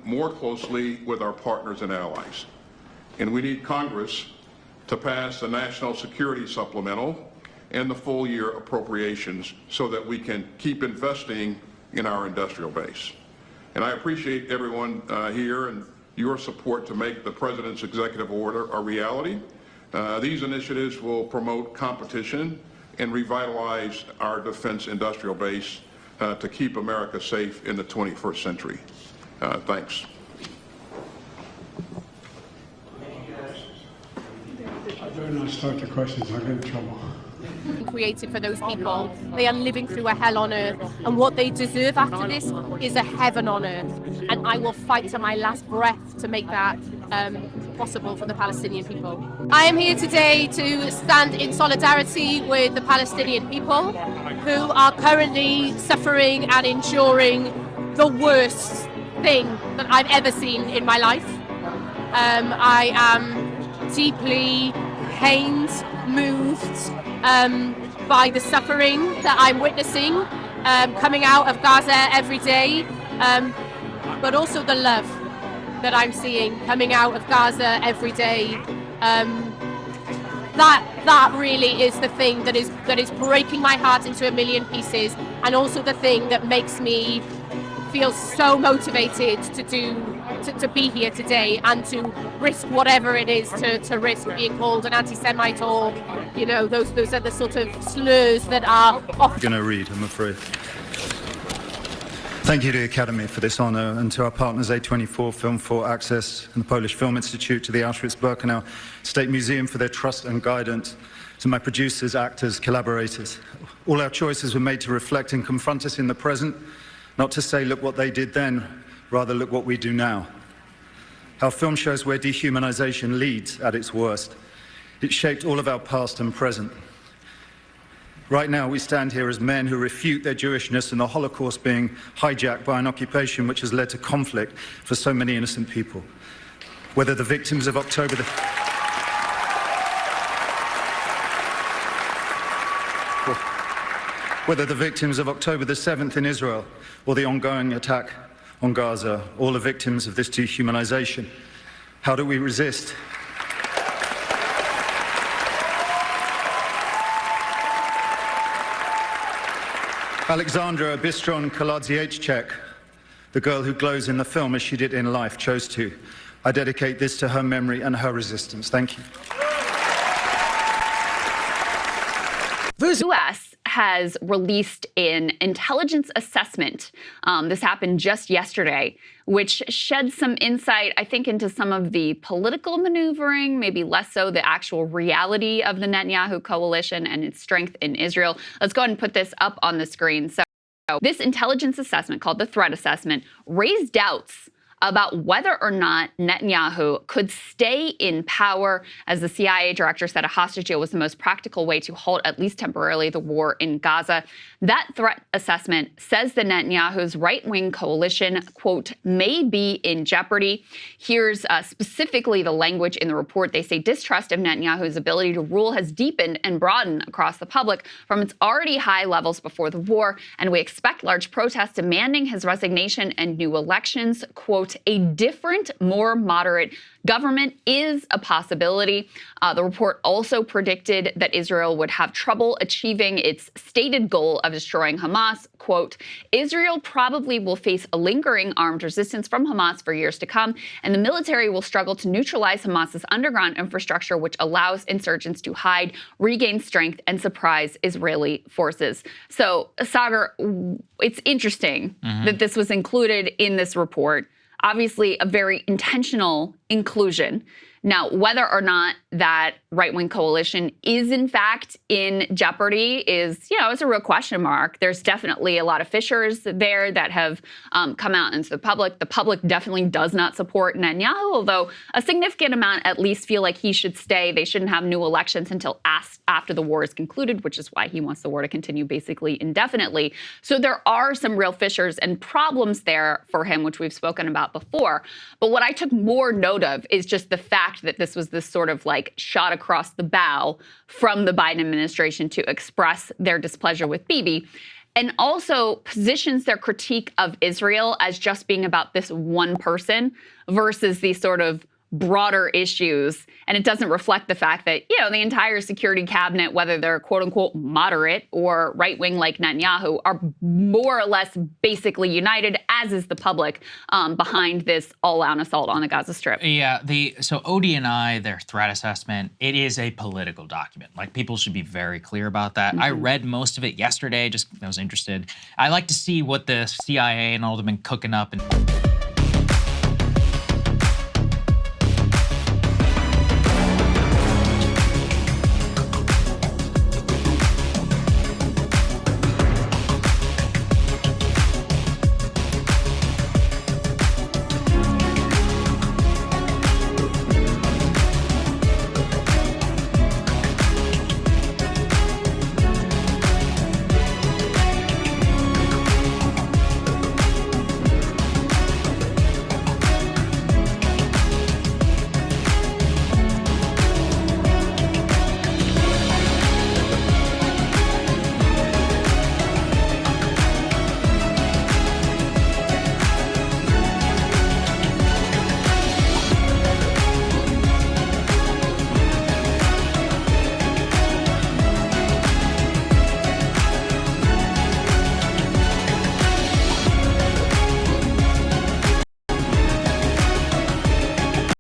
more closely with our partners and allies. And we need Congress to pass the National Security Supplemental and the full year appropriations so that we can keep investing in our industrial base. And I appreciate everyone here and your support to make the President's executive order a reality. These initiatives will promote competition and revitalize our defense industrial base to keep America safe in the 21st century. Thanks. I better not start the questions. I'll get in trouble. Created for those people. They are living through a hell on earth, and what they deserve after this is a heaven on earth. And I will fight to my last breath to make that possible for the Palestinian people. I am here today to stand in solidarity with the Palestinian people who are currently suffering and enduring the worst thing that I've ever seen in my life. I am deeply pained, moved by the suffering that I'm witnessing coming out of Gaza every day, but also the love that I'm seeing coming out of Gaza every day. That really is the thing that is breaking my heart into a million pieces, and also the thing that makes me feel so motivated to be here today and to risk whatever it is to risk being called an anti-Semite, or those are the sort of slurs that are often. I'm going to read, I'm afraid. Thank you to the Academy for this honour, and to our partners A24, Film for Access and the Polish Film Institute, to the Auschwitz-Birkenau State Museum for their trust and guidance, to my producers, actors, collaborators. All our choices were made to reflect and confront us in the present, not to say, look what they did then, rather look what we do now. Our film shows where dehumanization leads at its worst. It shaped all of our past and present. Right now, we stand here as men who refute their Jewishness and the Holocaust being hijacked by an occupation which has led to conflict for so many innocent people. Whether the victims of October the 7th in Israel, or the ongoing attack on Gaza, all are victims of this dehumanization. How do we resist? Alexandra Bistron Kaladziejczak, the girl who glows in the film as she did in life, chose to. I dedicate this to her memory and her resistance. Thank you. The U.S. has released an intelligence assessment. This happened just yesterday, which sheds some insight, I think, into some of the political maneuvering, maybe less so the actual reality of the Netanyahu coalition and its strength in Israel. Let's go ahead and put this up on the screen. So this intelligence assessment, called the threat assessment, raised doubts about whether or not Netanyahu could stay in power. As the CIA director said, a hostage deal was the most practical way to halt, at least temporarily, the war in Gaza. That threat assessment says that Netanyahu's right-wing coalition, quote, may be in jeopardy. Here's specifically the language in the report. They say distrust of Netanyahu's ability to rule has deepened and broadened across the public from its already high levels before the war, and we expect large protests demanding his resignation and new elections. Quote, a different, more moderate government is a possibility. The report also predicted that Israel would have trouble achieving its stated goal of destroying Hamas. Quote, Israel probably will face a lingering armed resistance from Hamas for years to come, and the military will struggle to neutralize Hamas's underground infrastructure, which allows insurgents to hide, regain strength, and surprise Israeli forces. So, Sagar, it's interesting that this was included in this report. Obviously, a very intentional inclusion. Now, whether or not that right-wing coalition is in fact in jeopardy is, it's a real question mark. There's definitely a lot of fissures there that have come out into the public. The public definitely does not support Netanyahu, although a significant amount at least feel like he should stay. They shouldn't have new elections until after the war is concluded, which is why he wants the war to continue basically indefinitely. So there are some real fissures and problems there for him, which we've spoken about before. But what I took more note of is just the fact that this was this sort of like shot across the bow from the Biden administration to express their displeasure with Bibi. and also positions their critique of Israel as just being about this one person versus these sort of broader issues. And it doesn't reflect the fact that, the entire security cabinet, whether they're quote unquote moderate or right wing like Netanyahu, are more or less basically united, as is the public, behind this all out assault on the Gaza Strip. Yeah, so ODNI, their threat assessment, it is a political document. Like, people should be very clear about that. I read most of it yesterday, I was interested. I like to see what the CIA and all of them been cooking up and